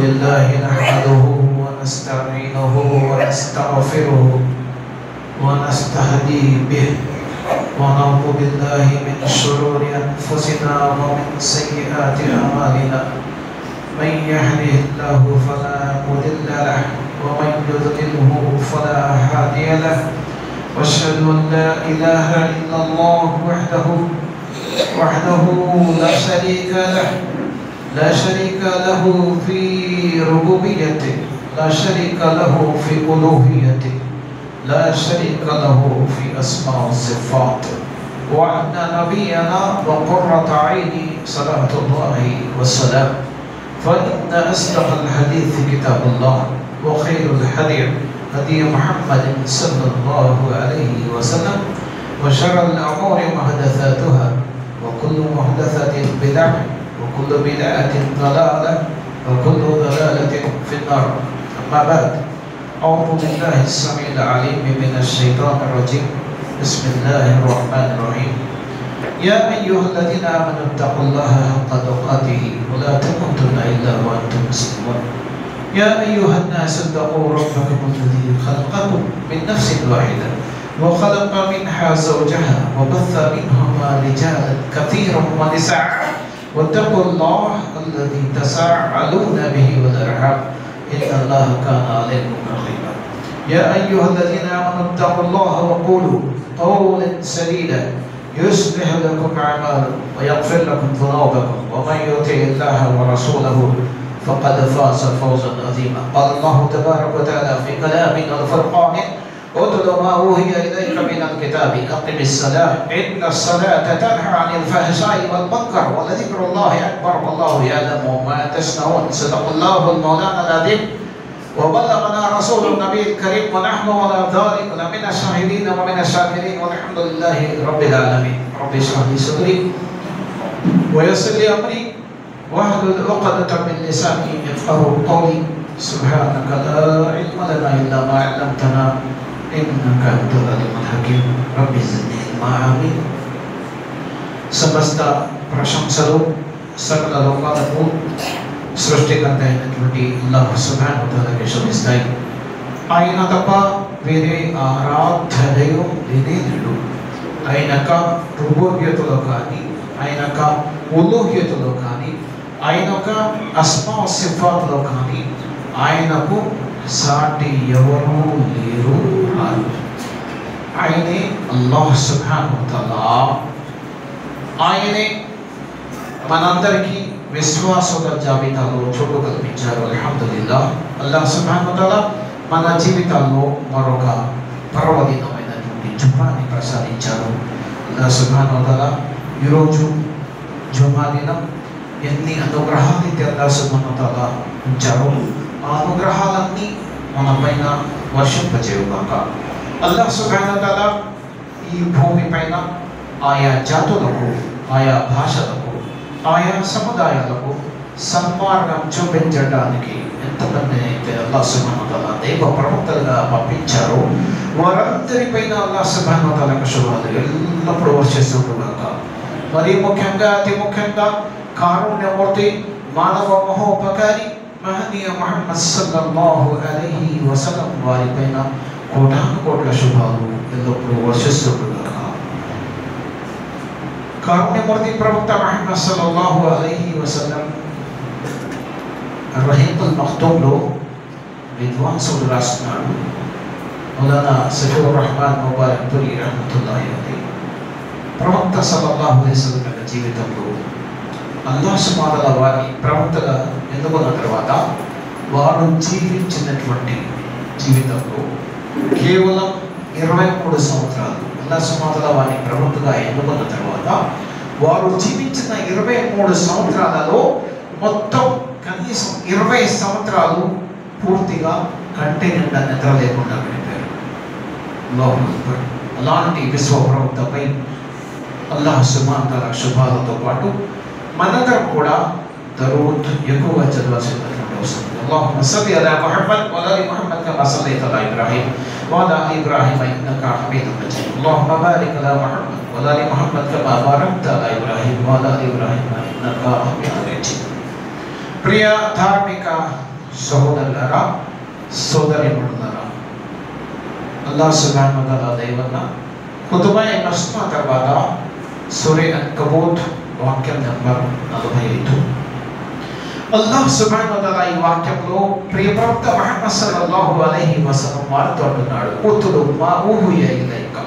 لله نحمده ونستعينه ونستغفره ونستهديه به ونعوذ بالله من شرور أنفسنا ومن سيئات أعمالنا من يهده الله فلا مضل له ومن يضلله فلا هادي له واشهد أن لا إله إلا الله وحده لا شريك له في ربوبيته لا شريك له في ألوهيته لا شريك له في أسماء والصفات وأن نبينا وقرة عيني صلاة الله والسلام فإن أصدق الحديث كتاب الله وخير الحديث هدي محمد صلى الله عليه وسلم وشر الأمور محدثاتها وكل محدثة بدعة وكل بدعة ضلالة وكل ضلالة في النار. أما بعد أعوذ بالله السميع العليم من الشيطان الرجيم. بسم الله الرحمن الرحيم. يا أيها الذين آمنوا اتقوا الله حق تقاته ولا تموتن إلا وأنتم مسلمون. يا أيها الناس اتقوا ربكم الذي خلقكم من نفس واحدة وخلق منها زوجها وبث منهما رجالا كثيرا ونساء واتقوا الله الذي تساءلون به والأرحام إن الله كان عليكم رقيبا. يا أيها الذين آمنوا اتقوا الله وقولوا قولا سديدا يصلح لكم أعمالكم ويغفر لكم ذنوبكم ومن يطع الله ورسوله فقد فاز فوزا عظيما. قال الله تبارك وتعالى في كلامه الفرقان اتل ما أوحي إليك من الكتاب أقم الصلاة إن الصلاة تنهى عن الفحشاء والمنكر ولذكر الله أكبر والله يعلم ما تصنعون. صدق الله المولانا العظيم وبلغنا رسول النبي الكريم ونحن على ذلك لمن الشاهدين ومن الشاكرين والحمد لله رب العالمين. رب اشرح لي صدري ويسر لي أمري واحلل عقدة من لساني يفقهوا قولي. سبحانك لا علم لنا إلا ما علمتنا إنك أنت العليم الحكيم. رب زدني علما. ఆమీన్. సమస్త ప్రశంసలు సకల లోకాలకు సృష్టికర్త అయినటువంటి అల్లాహ్ సుబ్హానహు వ తఆలాకి శోభిస్తాయి. ఆయన తప్ప వేరే ఆరాధ్యుడు లేనే లేడు. ఆయనక రుబూబియతులో కానీ ఆయనక ఉలూహియతులో కానీ ఆయనక అస్మా సిఫాతులో కానీ ఆయనకు సాటి ఎవరూ లేరు. ఆయనే అల్లాహ్ సుబ్హానహు వ తఆలా. ఆయనే మనందరికీ విశ్వాసుల జాబితాలో చోటు కల్పించారు. అల్హమ్దులిల్లాహ్. అల్లాహ్ సుబ్హానహు వ తఆలా మన జీవితాల్లో మరొక పర్వదినమైనటువంటి జుమాని ప్రసాదించారు. అల్లాహ్ సుబ్హానహు వ తఆలా ఈరోజు జుమా దినం ఎన్ని అనుగ్రహాలైతే అల్లాహ్ సుబ్హానహు వ తఆలా ఉంచారో ఆ అనుగ్రహాలన్నీ మన పైన వర్షింపచేయుగాక. అల్లాహ్ సుబ్హానహు వ తఆలా ఈ భూమి పైన ఆయా జాతులకు ఆయా భాషలకు ఆయా సముదాయాలకు సన్మార్గం చూపించడానికి ఎంతమంది అయితే అల్లాహ్ సుబ్హానహు వ తఆలా దైవ ప్రవక్తలుగా పంపించారో వారందరిపైన అల్లాహ్ సుబ్హానహు వ తఆలా శుభాలు ఎల్లప్పుడూ వర్షిస్తుండగాక. మరి ముఖ్యంగా అతి ముఖ్యంగా కారుణ్యమూర్తి మానవ మహోపకారి మహనీయ ముహమ్మద్ సల్లల్లాహు అలైహి వసల్లం వారిపైన కోటాను కోట్ల శుభాలు ఎల్లప్పుడూ వర్షిస్తుండగాక. కారుణ్యమూర్తి ప్రవక్త ముహమ్మద్ సల్లల్లాహు అలైహి వసల్లం రహీకుల్ మఖ్తూమ్లో విద్వాంసుడు రాస్తున్నాడు. మౌలానా సఫీర్ రహమాన్ ముబారక్పురి రహమతుల్లాహి అలైహి ప్రవక్త సల్లల్లాహు అలైహి వసల్లం యొక్క జీవితంలో అల్లాహ్ సుబ్హానహు వ తఆలా వారి ప్రవక్తగా ఎన్నుకున్న తర్వాత వారు జీవించినటువంటి జీవితంలో కేవలం 23 సంవత్సరాలు అల్లాహ్ సుబ్హానహు వ తఆలా వారిని ప్రవక్తగా ఎన్నుకున్న తర్వాత వారు జీవించిన 23 సంవత్సరాలలో మొత్తం కనీసం 20 సంవత్సరాలు పూర్తిగా కంటి నిండా నిద్ర లేకుండా గడిపారు. అలాంటి విశ్వ ప్రవక్తపై అల్లాహ్ సుబ్హానహు వ తఆలా శుభాలతో పాటు మనందరం కూడా దరూద్ ఎక్కువగా చదవాల్సినటువంటి అవసరం. اللهم صل على محمد وعلى ال محمد كما صليت على ابراهيم وعلى ال ابراهيم انك حميد مجيد. اللهم بارك على محمد وعلى ال محمد كما باركت على ابراهيم وعلى ال ابراهيم انك حميد مجيد. ప్రియ ధార్మిక సహోదరులారా, సోదరీమణులారా, అల్లాహ్ సుబ్హానహు వ తఆలా దయ వల్ల ఖుతుబా మస్నా తర్వాత సూరే అన్కబూత్ వాక్యం నెంబర్ 45. అల్లాహ్ సుబ్హానహు వ తఆలా ఈ వాక్యంలో ప్రియ ప్రవక్త ముహమ్మద్ సల్లల్లాహు అలైహి వసల్లం వారితో అంటున్నాడు, ఉతులు మా ఊహియ ఇలైక,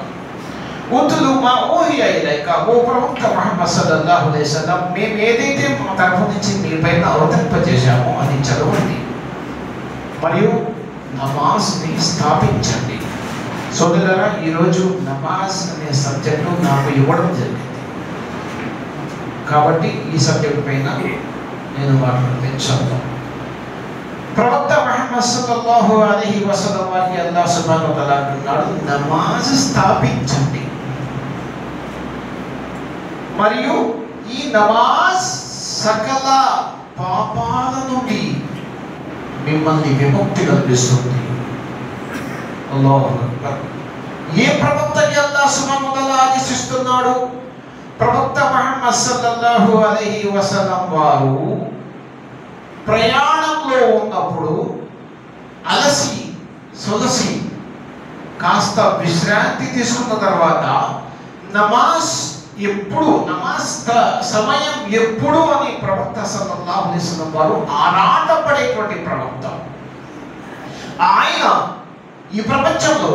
ఉతులు మా ఊహియ ఇలైక. ఓ ప్రవక్త ముహమ్మద్ సల్లల్లాహు అలైహి వసల్లం, మేము ఏదైతే మా తరఫు నుంచి మీ పైన అవతరింపజేశామో అది చదవండి మరియు నమాజ్ని స్థాపించండి. సోదరులారా, ఈరోజు నమాజ్ అనే సబ్జెక్టు నాకు ఇవ్వడం జరిగింది కాబట్టి ఈ సబ్జెక్టు పైన నేను మాట్లాడించాను. ప్రవక్త ముహమ్మద్ సల్లల్లాహు అలైహి వసల్లం వారికి అల్లాహ్ సుబ్హానహు వ తఆలా అంటున్నాడు, నమాజ్ స్థాపించండి మరియు ఈ నమాజ్ సకల పాపాల నుండి మిమ్మల్ని విముక్తి కల్పిస్తుంది. అల్లాహు అక్బర్. ఏ ప్రవక్తకి అల్లాహ్ సుబ్హానహు వ తఆలా ఆదేశిస్తున్నాడు? ప్రవక్త ముహమ్మద్ సల్లల్లాహు అలైహి వసల్లం వారు ప్రయాణంలో ఉన్నప్పుడు అలసి సొలసి కాస్త విశ్రాంతి తీసుకున్న తర్వాత నమాజ్ ఎప్పుడు, నమాజ్ సమయం ఎప్పుడు అని ప్రవక్త సల్లల్లాహు అలైహి వసల్లం వారు ఆరాటపడేటువంటి ప్రవక్త. ఆయన ఈ ప్రపంచంలో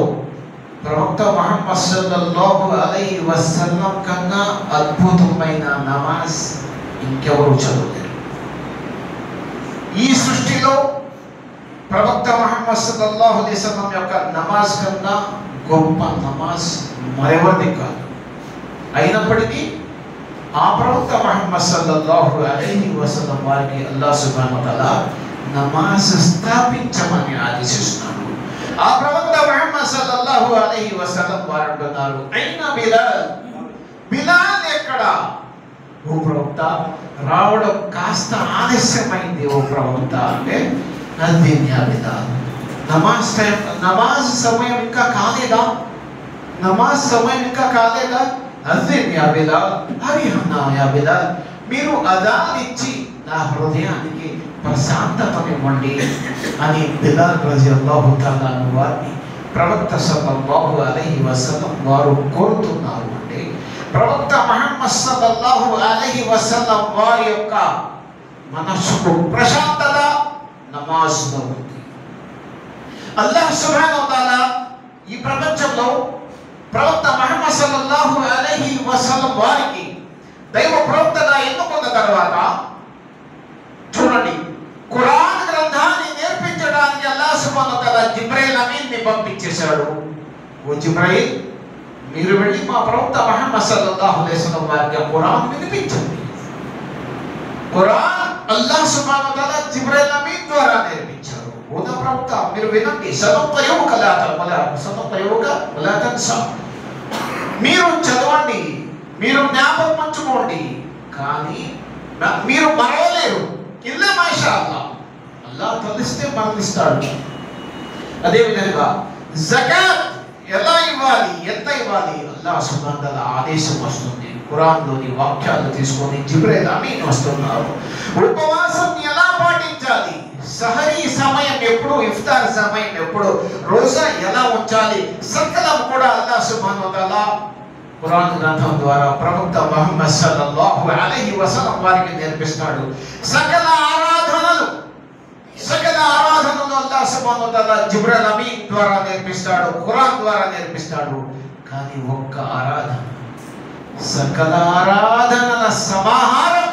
ప్రవక్త ముహమ్మద్ సల్లల్లాహు అలైహి వసల్లం కన్నా అద్భుతమైన నమాజ్ ఇంకెవరు చదవలేరు. ఈ సృష్టిలో ప్రవక్త ముహమ్మద్ సల్లల్లాహు అలైహి వసల్లం యొక్క నమాజ్ కన్నా గొప్ప నమాజ్ మరెవరిది కాదు. అయినప్పటికీ ఆ ప్రవక్త ముహమ్మద్ సల్లల్లాహు అలైహి వసల్లం వారికి అల్లాహ్ సుబ్హానహు వ తఆలా నమాజ్ స్థాపించమని ఆదేశిస్తున్నాడు. ఆ ప్రవక్త ముహమ్మద్ సల్లల్లాహు అలైహి వసల్లం వారు అంటున్నారు, అయినా బిలాల్, బిలాల్ ఎక్కడ? ఓ ప్రవక్త, రావడం కాస్త ఆలస్యమైంది ఓ ప్రవక్త అంటే, అద్దిన్ యా బిలాల్, నమాజ్ సమయం ఇంకా కాలేదా? నమాజ్ సమయం ఇంకా కాలేదా? అద్దిన్ యా బిలాల్, అరిహనా యా బిలాల్, మీరు అదాన్ ఇచ్చి నా హృదయానికి ప్రశాంతతనివ్వండి అని బిలాల్ రజియల్లాహు తఆలా వారిని ప్రవక్త సల్లల్లాహు అలైహి వసల్లం వారు కోరుతున్నారు. అంటే ప్రవక్త ముహమ్మద్ సల్లల్లాహు అలైహి వసల్లం వారి యొక్క మనస్సుకు ప్రశాంతత నమాజ్లో ఉంది. అల్లాహ్ సుబ్హానహు వ తఆలా ఈ ప్రపంచంలో ప్రవక్త ముహమ్మద్ సల్లల్లాహు అలైహి వసల్లం వారికి దైవ ప్రవక్తగా ఎన్నుకున్న తర్వాత చూడండి, ఖురాన్ గ్రంథాన్ని నేర్పించడానికి అల్లాహ్ సుబ్హానహు వ తఆలా జిబ్రీల్ అమీన్ని పంపించేశాడు. ఓ జిబ్రీల్, మీరు వెళ్ళి మా ప్రవక్త ముహమ్మద్ సల్లల్లాహు అలైహి వసల్లం వారికి ఖురాన్ వినిపించండి. ఖురాన్ అల్లాహ్ సుబ్హానహు వ తఆలా జిబ్రీల్ అమీన్ ద్వారా నేర్పించారు. ఓ నా ప్రవక్త, మీరు వినండి, మీరు చదవండి, మీరు జ్ఞాపకం ఉంచుకోండి, కానీ మీరు మరవలేరు. ఇల్లా మాషా అల్లాహ్, అల్లాహ్ తలిస్తే మరణిస్తాడు. అదేవిధంగా జకాత్ ఎలా ఇవ్వాలి, ఎంత ఇవ్వాలి, అల్లాహ్ సుబ్హానహు వ తఆలా ఆదేశం వస్తుంది. ఖురాన్లోని వాక్యాలు తీసుకొని జిబ్రీల్ అమీన్ వస్తున్నారు. ఉపవాసం ఎలా పాటించాలి, సహరీ సమయం ఎప్పుడు, ఇఫ్తార్ సమయం ఎప్పుడు, రోజా ఎలా ఉంచాలి, సకలం కూడా అల్లాహ్ సుబ్హానహు వ తఆలా ఖురాన్ గ్రంథం ద్వారా ప్రవక్త ముహమ్మద్ సల్లల్లాహు అలైహి వసల్లం వారికి నేర్పిస్తాడు. సకల ఆరాధనలు అల్లాహ్ సుబ్హానహు వ తఆలా జిబ్రీల్ అమీన్ ద్వారా నేర్పిస్తాడు, ఖురాన్ ద్వారా నేర్పిస్తాడు. కానీ ఒక్క ఆరాధన, సకల ఆరాధనల సమాహారం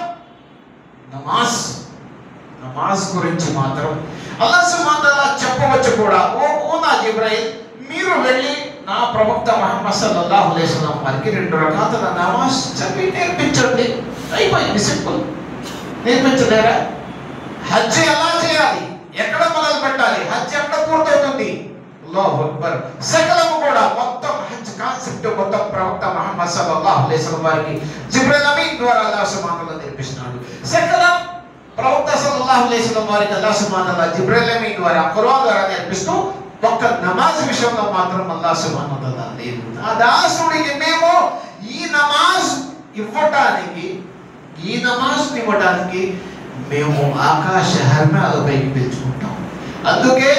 నమాజ్ గురించి మాత్రం అల్లాహ్ సుబ్హానహు వ తఆలా చెప్పవచ్చు కూడా, ఓ నా జిబ్రీల్, మీరు వెళ్ళి నా ప్రవక్త ముహమ్మద్ సల్లల్లాహు అలైహి వసల్లం వారికి 2 రకాతుల నమాజ్ చదివి నేర్పించండి. అయిపోయింది, సింపుల్. నేర్పించలేరా? హజ్ ఎలా చేయాలి, ఎక్కడ మొదలు పెట్టాలి, హజ్ ఎక్కడ పూర్తవుతుంది, అల్లాహు అక్బర్, సకలము కూడా మొత్తం హజ్ కాన్సెప్ట్ మొత్తం ప్రవక్త ముహమ్మద్ సల్లల్లాహు అలైహి వసల్లం వారికి జిబ్రీల్ అమీన్ ద్వారా అల్లాహ్ సుబ్హానహు వ తఆలా నేర్పిస్తున్నాడు. సకలం ప్రవక్త సల్లల్లాహు అలైహి వసల్లం వారికి అల్లాహ్ సుబ్హానహు వ తఆలా జిబ్రీల్ అమీన్ ద్వారా ఖురాన్ ద్వారా నేర్పిస్తూ ఒక్క నమాజ్ విషయంలో మాత్రం అల్లాహ్ సుబ్హానహు వ తఆలా లేదు. ఆ దాసుడికి మేము ఈ నమాజ్ ఇవ్వడానికి మేము ఆకాశ హర్మ్యాలపైకి పిలుచుకుంటాం. అందుకే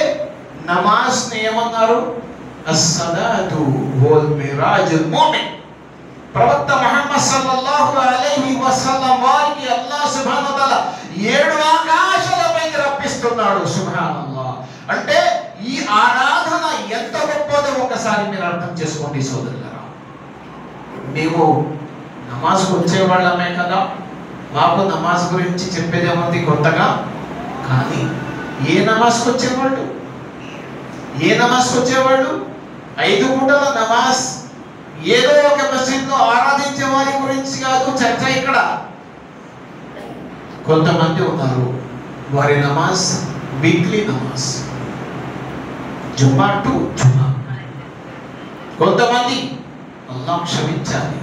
నమాజ్ని ఏమన్నారు? అస్సలాతు వల్ మిరాజుల్ ముమిన్. ప్రవక్త ముహమ్మద్ సల్లల్లాహు అలైహి వసల్లం వారికి అల్లాహ్ సుబ్హానహు వ తఆలా 7 ఆకాశాలపైకి రప్పిస్తున్నాడు. సుబ్హానల్లాహ్. అంటే ఈ ఆరాధన ఎంత గొప్పదో ఒకసారి మీరు అర్థం చేసుకోండి సోదరులారా. మేము నమాజ్కు వచ్చేవాళ్ళమే కదా, మాకు నమాజ్ గురించి చెప్పేదేముంది కొత్తగా? కానీ ఏ నమాజ్కి వచ్చేవాళ్ళు? 5 పూటల నమాజ్ ఏదో ఒక మసీద్లో ఆరాధించే వారి గురించి కాదు చర్చ ఇక్కడ. కొంతమంది ఉన్నారు, వారి నమాజ్ వీక్లీ నమాజ్, జుమ్మా టు జుమ్మా. కొంతమంది అల్లాహ్ క్షమించాలి,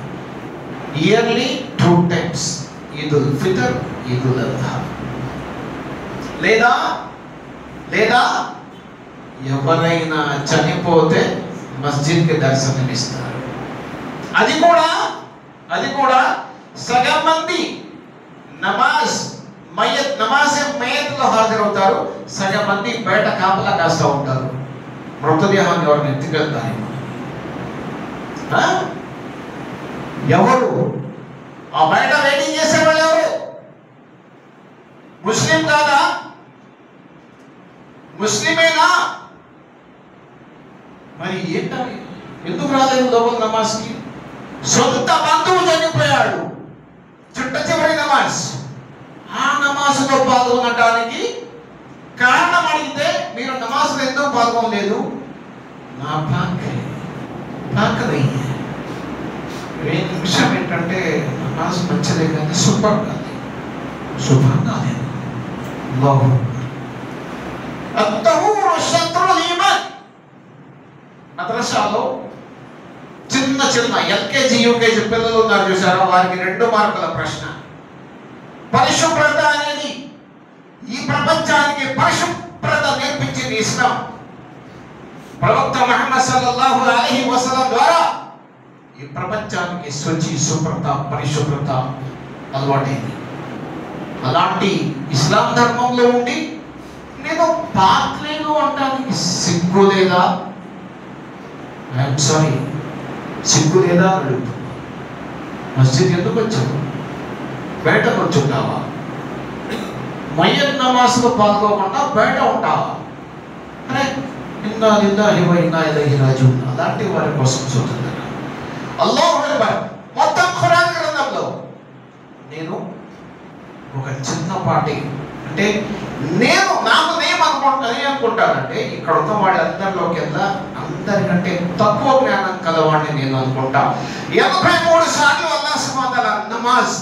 ఇయర్లీ 2 times, ఈదుల్ ఫితర్, ఈదుల్ అద్హా. లేదా ఎవరైనా చనిపోతే మస్జిద్కి దర్శనం ఇస్తారు. అది కూడా సగం మంది నమాజ్ మయత్లో హాజరవుతారు, సగం మంది బయట కాపలా కాస్తూ ఉంటారు. మృతదేహాన్ని ఎవరిని ఎత్తుకెళ్తారు. ఎవరు ఆ బయట వెయిటింగ్ చేసేవాళ్ళు? ఎవరు? ముస్లిం కాదా? ముస్లిమేనా? మరి ఏంటని ఎందుకు రాలేదు లోపల నమాజ్కి? సొంత బంధువు చనిపోయాడు, చుట్ట చివరి నమాజ్. ఆ నమాజ్లో పాల్గొనడానికి కారణం అడిగితే మీరు నమాజ్లో ఎందుకు పాల్గొనలేదు? నా విషయం ఏంటంటే నమాజ్ మంచిదే కానీ శుభ్రం కాలేదు. మద్రసాలో చిన్న ఎల్కేజీ యూకేజీ పిల్లలు ఉన్నారు చూసారా, వారికి 2 మార్కుల ప్రశ్న. పరిశుభ్రత అనేది ఈ ప్రపంచానికి పరిశుభ్రత నేర్పించింది ఇస్లాం. ప్రవక్త ముహమ్మద్ సల్లల్లాహు అలైహి వసల్లం ద్వారా ఈ ప్రపంచానికి శుభ్రత పరిశుభ్రత అలవాటైంది. అలాంటి ఇస్లాం ధర్మంలో ఉండి నేను పాత్లేను అంటానికి సిగ్గు లేదా? ఐఎమ్ సారీ, సిగ్గు లేదా అని అడుగుతున్నా. మస్జిద్ ఎందుకు వచ్చావు? బయట కూర్చుంటావా? మయ్యత్ నమాజ్లో పాల్గొకుండా బయట ఉంటావా? అరే ఇన్నా లిల్లాహి వ ఇన్నా ఇలైహి రాజిఊన్. అలాంటి వారి కోసం చూస్తున్నారు. అల్లాహు అక్బర్. మొత్తం ఖురాన్ గ్రంథంలో నేను ఒక చిన్నపాటి అంటే నేను అనుకుంటానంటే ఇక్కడ ఉన్న వాళ్ళందరిలోకి అందరికంటే తక్కువ జ్ఞానం కలవాడిని నేను అనుకుంటా. 83 సార్లు అల్లాహ్ సుబ్హానహు వ తఆలా నమాజ్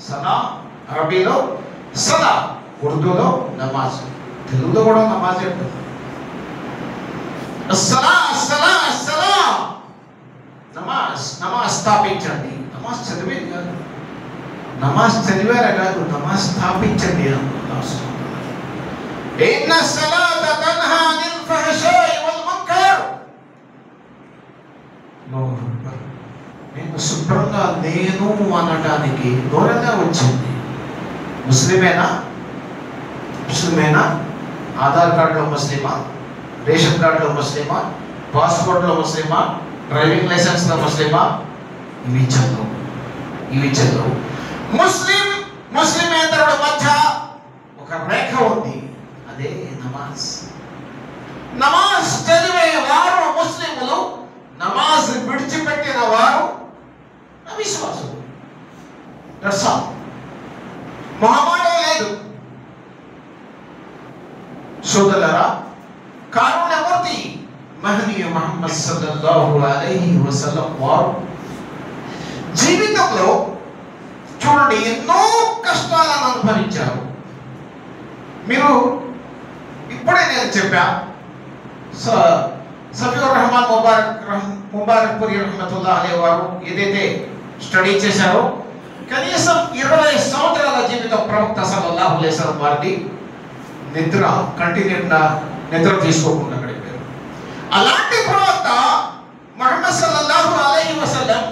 సలా అరబీలో సలా, ఉర్దూలో నమాజ్, తెలుగులో కూడా నమాజ్ అంటారు. నమాజ్ స్థాపించండి. నమాజ్ చదివేది కాదు, నమాజ్ చదివారా కాదు, నమాజ్ స్థాపించండి. నేను శుభ్రంగా నేను అనటానికి దూరంగా వచ్చింది. ముస్లిమేనా? ఆధార్ కార్డులో ముస్లిమా? రేషన్ కార్డులో ముస్లిమా? పాస్పోర్ట్లో ముస్లిమా? డ్రైవింగ్ లైసెన్స్లో ముస్లిమా? ఇవి చదువు. ముస్లిమేతరుల మధ్య ఒక రేఖ ఉంది, అదే నమాజ్ చదివే వారు ముస్లిములు, నమాజ్ విడిచిపెట్టిన వారు అవిశ్వాసులు. మొహమాటం లేదు. సోదరులారా, కారుణ్యమూర్తి మహనీయ ముహమ్మద్ సల్లల్లాహు అలైహి వసల్లం వారు జీవితంలో చూడండి ఎన్నో కష్టాలను అనుభవించారు. మీరు ఇప్పుడే నేను చెప్పా, సఫీర్ రెహమాన్ ముబారక్పూరి రహమతుల్లాహి అలైహి వారు ఏదైతే స్టడీ చేశారో కనీసం 20 సంవత్సరాల జీవితం ప్రవక్త సల్లల్లాహు అలైహి వసల్లం వారిది నిద్ర తీసుకోకుండా గడిపారు. అలాంటి ప్రవక్త ముహమ్మద్ సల్లల్లాహు అలైహి వసల్లం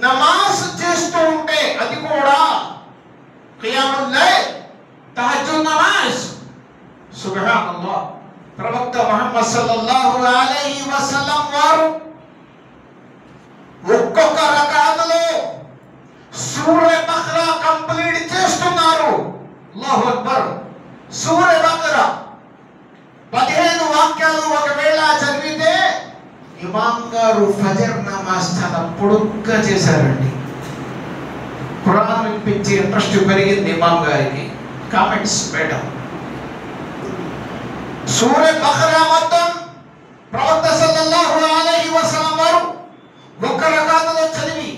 నమాజ్ చేస్తూ ఉంటే, అది కూడా ఖియాముల్ లైల్ సుబ్హానల్లాహ్. ప్రవక్త ముహమ్మద్ సల్లల్లాహు అలైహి వసల్లం వారు ఒక్కొక్క రకాతులో సూర బకరా కంప్లీట్ చేస్తున్నారు. అల్లాహు అక్బర్. సూర బకరా 15 వాక్యాలు ఒకవేళ చదివితే ఇమాం గారు ఫజర్ నమాజ్ చాలా పొడుగ్గా చేశారండి. ఖురాన్ వినిపించే ఇంట్రెస్ట్ పెరిగింది ఇమాం గారికి. కామెంట్స్ పెట్టాం. సూర బకరా మొత్తం ప్రవక్త సల్లల్లాహు అలైహి వసల్లం వారు ఒక్క రకాతులో చదివి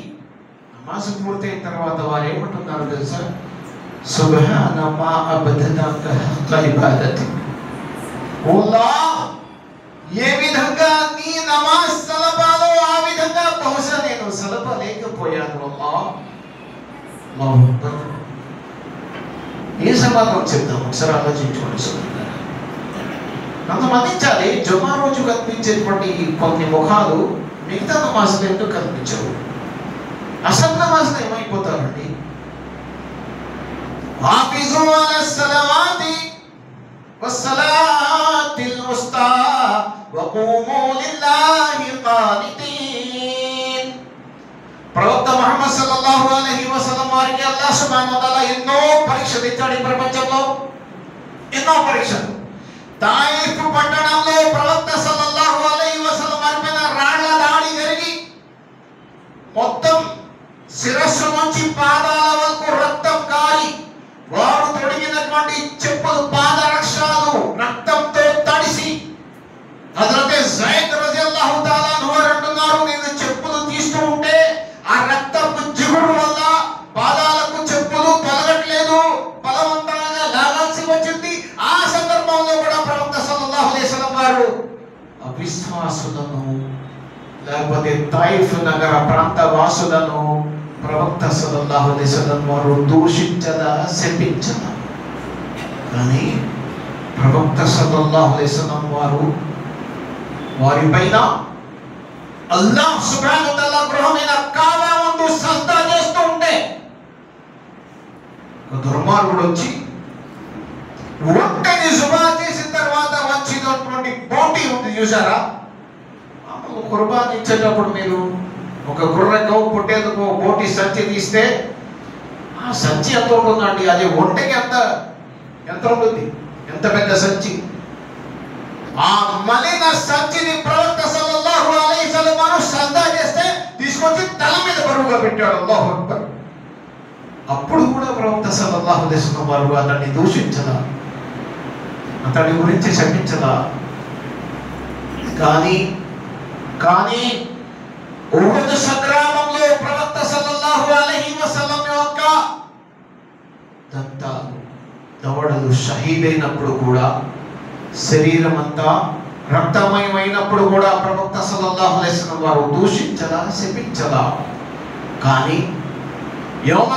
నమాజ్ పూర్తయిన తర్వాత వారు ఏమంటున్నారు తెలుసా? సుబ్హాన మా అబ్దనక హక్క ఇబాదతి. ఓ అల్లాహ్, ఏ విధంగా నీ నమాజ్ సలపాలో ఆ విధంగా బహుశా నేను సలపలేకపోయాను అల్లాహ్. అల్లాహు అక్బర్. ఏ సమాధానం చెప్తాం ఒకసారి ఆలోచించుకోండి సోదరులారా. కొంతమందించాలి జుమా రోజు కనిపించేటువంటి కొన్ని ముఖాలు మిగతా నమాజులు ఎందుకు కనిపించవు? అసలు నమాజులు ఏమైపోతారండి? హాఫిజు అలస్ సలవాతి వస్సలాతిల్ ముస్తా వఖూము లిల్లాహి ఖానితీన్. ప్రవక్త ముహమ్మద్ సల్లల్లాహు అలైహి వసల్లం వారికి అల్లాహ్ సుబ్హానహు వ తఆలా ఎన్నో పరీక్షలు ఇచ్చాడు. ఈ ప్రపంచంలో ఎన్నో పరీక్షలు. తాయిఫ్ పట్టణంలో ప్రవక్త సల్లల్లాహు అలైహి వసల్లం వారి పైన రాళ్ల దాడి జరిగి మొత్తం శిరస్సు నుంచి పాదాల వరకు రక్తం కారి వారు తొడిగినటువంటి చెప్పులు పాదరక్షలు రక్తంతో తడిసి హజరత్ జైద్ రజియల్లాహు తఆలా అన్హు అంటున్నారు, నేను చెప్పులు తీస్తూ ఉంటే ఆ రక్తపు జిగురు వల్ల పాదాలకు చెప్పులు తొలగట్లేదు, బలవంతంగా లాగాల్సి వచ్చింది. ఆ సందర్భంలో కూడా ప్రవక్త సల్లల్లాహు అలైహి వసల్లం వారు అవిశ్వాసులను లేకపోతే తాయిఫ్ నగర ప్రాంత వాసులను ప్రవక్త సల్లల్లాహు అలైహి వసల్లం వారు దూషించదా, శపించదా? కానీ ప్రవక్త సల్లల్లాహు అలైహి వసల్లం వారు వారిపైన అల్లాహ్ సుబ్హానహు వ తఆలా గృహమైన కాబా ముందు సజ్దా చేస్తూ ఉంటే ఒక దుర్మార్గుడు వచ్చి ఒక్కని జుబా చేసిన తర్వాత వచ్చినటువంటి బోటి ఉంది చూసారా? మామూలు కుర్బానీ ఇచ్చేటప్పుడు మీరు ఒక గుర్రెకో పుట్టేందుకు బోటి సంచి తీస్తే ఆ సంచి ఎంత ఉంటుందండి? అది ఒంటెకి ఎంత ఉంటుంది? ఎంత పెద్ద సంచి! ఆ మలిన సంచిని ప్రవక్త సల్లల్లాహు అలైహి వసల్లం వారు సజ్దా చేస్తే తీసుకొచ్చి తల మీద బరువుగా పెట్టాడు. అల్లాహు అక్బర్. అప్పుడు కూడా ప్రవక్త సల్లల్లాహు అలైహి వసల్లం వారు అతన్ని దూషించదా, అతడి గురించి శపించదా? కానీ ఉహద్ సంగ్రామంలో ప్రవక్త సల్లల్లాహు అలైహి వసల్లం యొక్క దంతాలు దవడలు షహీదైనప్పుడు కూడా, శరీరం అంతా రక్తమయమైనప్పుడు కూడా ప్రవక్త సల్లల్లాహు అలైహి వసల్లం వారు దూషించదా, శపించదా? కానీ యౌమ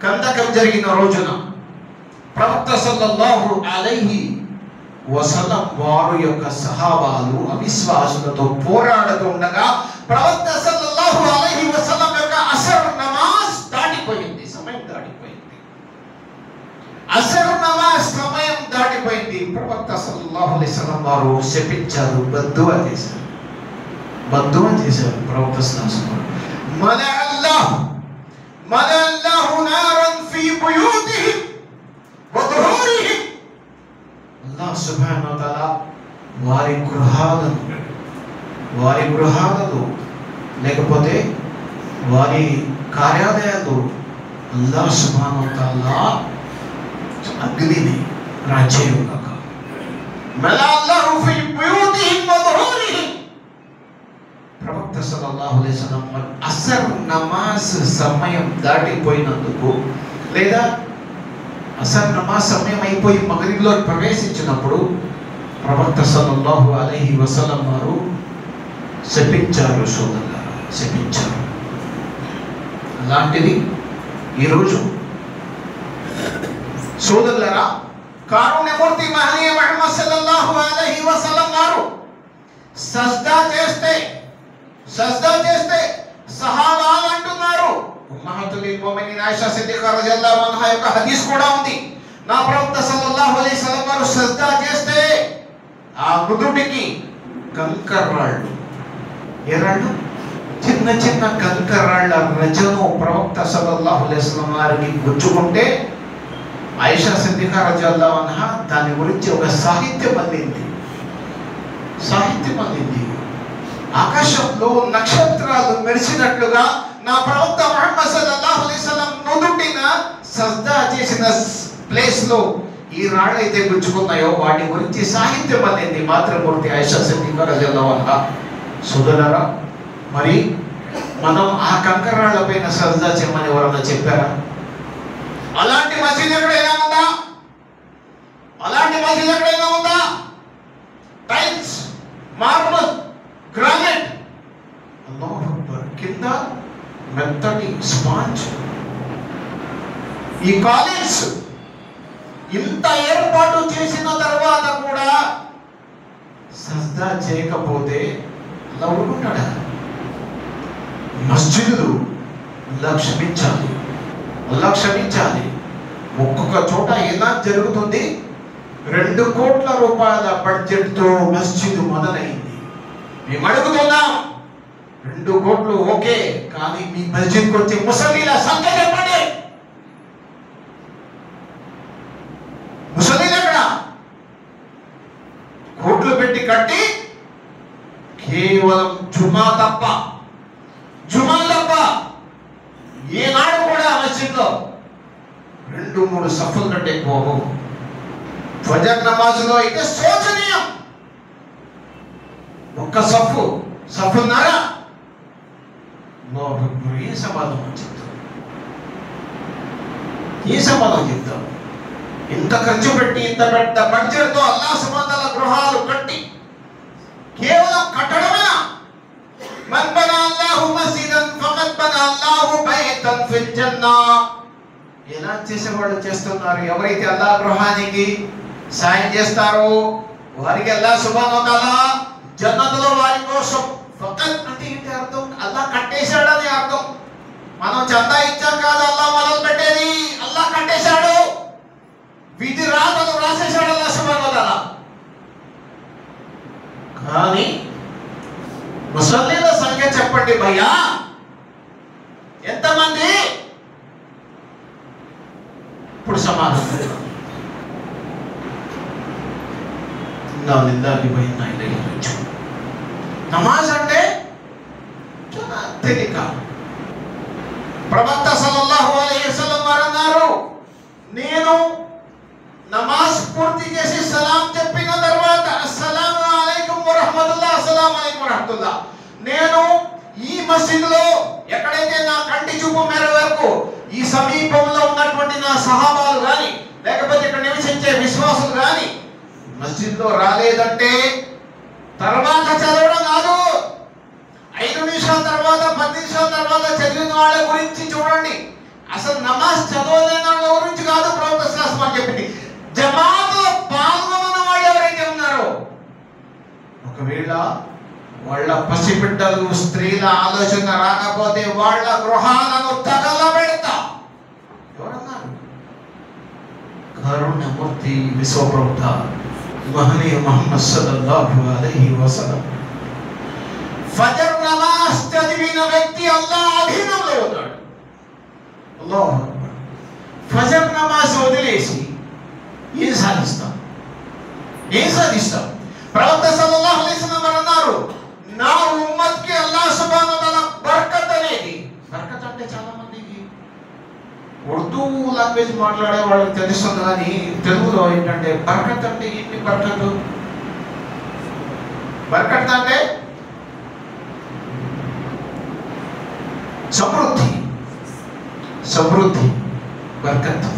ఖందకం జరిగిన రోజున ప్రవక్త సల్లల్లాహు అలైహి వసల్లం వారు యొక్క సహాబాలు అవిశ్వాసులతో పోరాడుతుండగా ప్రవక్త సల్లల్లాహు అలైహి వసల్లం యొక్క అసర్ నమాజ్ దాటిపోయింది, సమయం దాటిపోయింది. అసర్ నమాజ్ సమయం దాటిపోయింది. ప్రవక్త సల్లల్లాహు అలైహి వసల్లం వారు శపించారు, బద్దువా చేశారు. ప్రవక్త సల్లల్లాహు మలఅల్లాహు నారన్ ఫీ బుయూతిహిమ్ వ దుహూరిహిమ్. అల్లాహ్ సుబ్హానహు వ తఆలా వారి గృహాలలో లేకపోతే వారి కార్యాలయాల్లో అల్లాహ్ సుబ్హానహు వ తఆలా అగ్నిని రాజేయుగాక. మలఅల్లాహు ఫీ బుయూతిహిమ్ వ దుహూరిహిమ్. ప్రవక్త సల్లల్లాహు అలైహి వసల్లం అసర్ నమాజ్ సమయం దాటిపోయినందుకు లేదా అసర్ నమాజ్ సమయం అయిపోయి మగ్రిబ్లో ప్రవేశించినప్పుడు ప్రవక్త సల్లల్లాహు అలైహి వసల్లం వారు శపించారు. సోదరులారా, శపించారు. అలాంటిది ఈరోజు సోదరులారా, కారుణ్యమూర్తి మహనీయ ముహమ్మద్ సల్లల్లాహు అలైహి వసల్లం వారు సజ్దా చేస్తే సహాబాలు అంటున్నారు, ఉమ్మహతుల్ ముమినీన్ ఆయిషా సిద్దికా రలియల్లాహు అన్హా యొక్క హదీస్ కూడా ఉంది. నా ప్రవక్త సల్లల్లాహు అలైహి వసల్లం వారు సజ్దా చేస్తే ఆ నుదుటికి కంకర్రాళ్ళు, ఎరాళ్ళు, చిన్న చిన్న కంకర్రాళ్ళ రజను ప్రవక్త సల్లల్లాహు అలైహి వసల్లం వారికి గుచ్చుకుంటే ఆయిషా సిద్దికా రలియల్లాహు అన్హా దాని గురించి ఒక సాహిత్యం అందింది. ఆకాశంలో నక్షత్రాలు మెరిసినట్లుగా నా ప్రవక్త ముహమ్మద్ సల్లల్లాహు అలైహి వసల్లం నుదుటిన సజ్దా చేసిన ప్లేస్ లో ఈ రాళ్ళు అయితే గుచ్చుకున్నాయో వాటి గురించి సాహిత్యం అందింది మాతృమూర్తి ఆయిషా సిద్దికా రలియల్లాహు అన్హా. సోదరులారా, మరి మనం ఆ కంకరాళ్ళ పైన సజ్దా చేయమని ఎవరన్నా చెప్పారా? అలాంటి మసీదు ఎక్కడైనా ఉందా? టైల్స్, మార్బల్, గ్రానైట్, అల్లాహు అక్బర్, కింద మెత్తటి స్పాంజ్. ఈ కాలేజ్ ఇంత ఏర్పాటు చేసిన తర్వాత కూడా సజ్దా చేయకపోతే అలా ఊరుకుంటాడా? మస్జిదులు క్షమించాలి. ఒక్కొక్క చోట ఎలా జరుగుతుంది? 2 కోట్ల రూపాయల బడ్జెట్ తో మస్జిద్ మొదలైంది. మేము అడుగుతున్నాం, 2 కోట్లు ఓకే, కానీ మీ మస్జిద్కి వచ్చే ముసలీల సంఖ్య చెప్పండి. ముసలీలు ఎక్కడ? కోట్లు పెట్టి కట్టి కేవలం జుమాలు తప్ప ఏనాడు కూడా మస్జిద్లో 2-3 సఫుల కంటే ఎక్కువ. ఫజర్ నమాజులో అయితే శోచనీయం. ఒక్క సఫున్నారా? ఏ సమాధానం చెప్తాం? ఇంత ఖర్చు పెట్టి ఇంత పెద్ద బడ్జెట్ తో అల్లాహ్ సుబ్హానహు వ తఆలా గృహాలు కట్టి కేవలం కట్టడమేనా? మన్ బనా అల్లాహు మస్జిదన్ ఫఖద్ బనా అల్లాహు బైతన్ ఫిల్ జన్నా. ఎలా చేసేవాళ్ళు చేస్తున్నారు. ఎవరైతే అల్లాహ్ గృహానికి సాయం చేస్తారో వారికి అల్లాహ్ సుబ్హానహు వ తఆలా జన్నతులో వారి కోసం, ఫఖద్ అంటే ఏంటి అర్థం? అల్లాహ్ కట్టేశాడని అర్థం. మనం చందా ఇచ్చాం కాదు అల్లాహ్ మొదలు పెట్టేది, అల్లాహ్ కట్టేశాడు. విధి రాతలు రాసేశాడు అల్లాహ్ సుబ్హానహు వ తఆలా. కానీ ముసల్లీల సంఖ్య చెప్పండి భయ్యా, ఎంతమంది? ఇప్పుడు సమాధానం నమాజ్ అంటే తెలియక. ప్రవక్త సల్లల్లాహు అలైహి వసల్లం వారు అన్నారు, నేను నమాజ్ పూర్తి చేసి సలాం చెప్పిన తర్వాత అస్సలాము అలైకుం వరహ్మతుల్లాహ్, అస్సలాము అలైకుం వరహ్మతుల్లాహ్, నేను ఈ మస్జిద్లో ఎక్కడైతే నా కంటి చూపు మేర వరకు ఈ సమీపంలో ఉన్నటువంటి నా సహాబాలు కానీ లేకపోతే ఇక్కడ నివసించే విశ్వాసులు కానీ మస్జిద్లో రాలేదంటే తర్వాత చదవడం కాదు, 5 నిమిషాల తర్వాత 10 నిమిషాల తర్వాత చదివిన వాళ్ళ గురించి చూడండి. అసలు నమాజ్ చదవలేని వాళ్ళ గురించి కాదు ప్రవక్త సల్లల్లాహు అలైహి వసల్లం చెప్పింది. జమాతులో పాల్గొన్న వాళ్ళు ఎవరైతే ఉన్నారో, ఒకవేళ వాళ్ళ పసిబిడ్డలు స్త్రీల ఆలోచన రాకపోతే వాళ్ళ గృహాలను తగలబెడతా. ఎవరన్నారు? కరుణమూర్తి విశ్వప్రభుత మహనీయ ముహమ్మద్ సల్లల్లాహు అలైహి వసల్లం. ఫజర్ నమాజ్ చదివిన వ్యక్తి అల్లాహ్ అధీనంలో ఉన్నాడు. అల్లాహు అక్బర్. ఫజర్ నమాజ్ వదిలేసి ఏం సాధిస్తాం? ప్రవక్త సల్లల్లాహు అలైహి వసల్లం అన్నారు, నా ఉమ్మత్ కి అల్లాహ్ సుబ్హానహు వ తఆలా బర్కత్ అనేది, బర్కత్ అంటే చాలా మందికి ఉర్దూ లాంగ్వేజ్ మాట్లాడే వాళ్ళకి తెలుస్తుంది, కానీ తెలుగులో ఏంటంటే బర్కత్ అంటే ఏంటి? బర్కత్ అంటే సమృద్ధి, బర్కత్.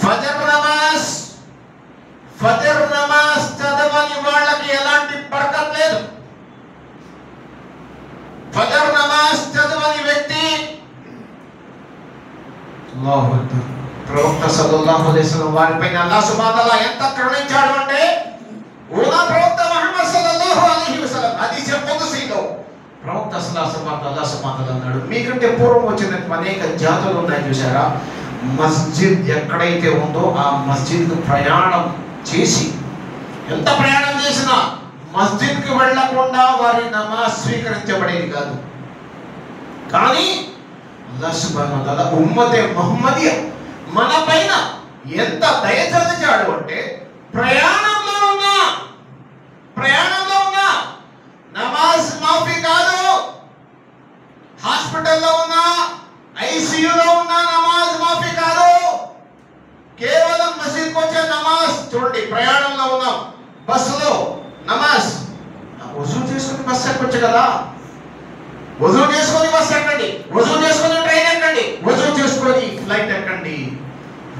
ఫజర్ నమాజ్ చదవని వాళ్ళకి ఎలాంటి బర్కత్ లేదు. ఫజర్ నమాజ్ చదవని వ్యక్తి, అల్లాహు అక్బర్, ప్రవక్త సల్లల్లాహు అలైహి వసల్లం వారిపైన అల్లాహ్ సుబ్హానహు వ తఆలా ఎంత కరుణించాడు అంటే, ఓ నా ప్రవక్త ముహమ్మద్ సల్లల్లాహు అలైహి వసల్లం హదీస్ కుదుసీలో ప్రవక్త అల్లాహ్ సుబ్హానహు అన్నాడు, మీకంటే పూర్వం వచ్చిన అనేక జాతులు ఉన్నాయి చూసారా, మస్జిద్ ఎక్కడైతే ఉందో ఆ మస్జిద్ ప్రయాణం చేసి, ఎంత ప్రయాణం చేసినా మస్జిద్కి వెళ్లకుండా వారి నమాజ్ స్వీకరించబడేది కాదు. కానీ అల్లాహ్ సుబ్హానహు వ తఆలా ఉమ్మతే ముహమ్మదియా మన పైన ఎంత దయ చూపించాడు అంటే, ప్రయాణంలో ఉన్నా నమాజ్ మాఫీ కాదు. హాస్పిటల్లో ఉన్నా, ఐసీయూలో ఉన్నా నమాజ్ మాఫీ కాదు. కేవలం మసీద్కి వచ్చే నమాజ్ చూడండి. ప్రయాణంలో ఉన్నాం, బస్సులో నమాజ్, వజూ చేసుకుని బస్సు ఎక్కొచ్చు కదా. వజూ చేసుకొని బస్సు ఎక్కండి, వజూ చేసుకొని ట్రైన్ ఎక్కండి, వజూ చేసుకొని ఫ్లైట్ ఎక్కండి,